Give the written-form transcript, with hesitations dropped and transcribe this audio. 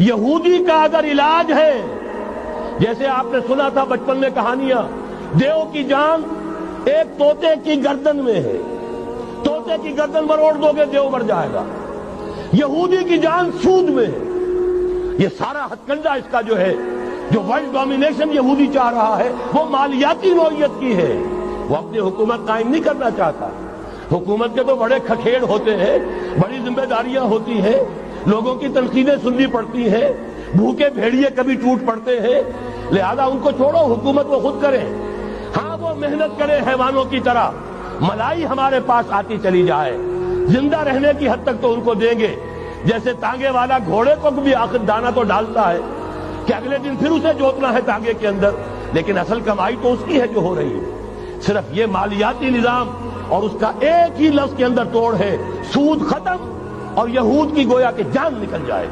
यहूदी का अगर इलाज है, जैसे आपने सुना था बचपन में कहानियां, देव की जान एक तोते की गर्दन में है, तोते की गर्दन पर ओढ़ दोगे देव मर जाएगा। यहूदी की जान सूद में है। ये सारा हथकंडा इसका जो है, जो वर्ल्ड डोमिनेशन यहूदी चाह रहा है, वो मालियाती नौइयत की है। वो अपनी हुकूमत कायम नहीं करना चाहता। हुकूमत के तो बड़े खखेड़ होते हैं, बड़ी जिम्मेदारियां होती हैं, लोगों की तनकीदें सुननी पड़ती हैं, भूखे भेड़िए कभी टूट पड़ते हैं, लिहाजा उनको छोड़ो, हुकूमत वो खुद करें। हाँ, वो मेहनत करें हैवानों की तरह, मलाई हमारे पास आती चली जाए, जिंदा रहने की हद तक तो उनको देंगे। जैसे तांगे वाला घोड़े को भी आखिर दाना तो डालता है कि अगले दिन फिर उसे जोतना है तांगे के अंदर, लेकिन असल कमाई तो उसकी है जो हो रही है। सिर्फ ये मालियाती निजाम और उसका एक ही लफ्ज के अंदर तोड़ है, सूद खत्म और यहूद की गोया के जान निकल जाए।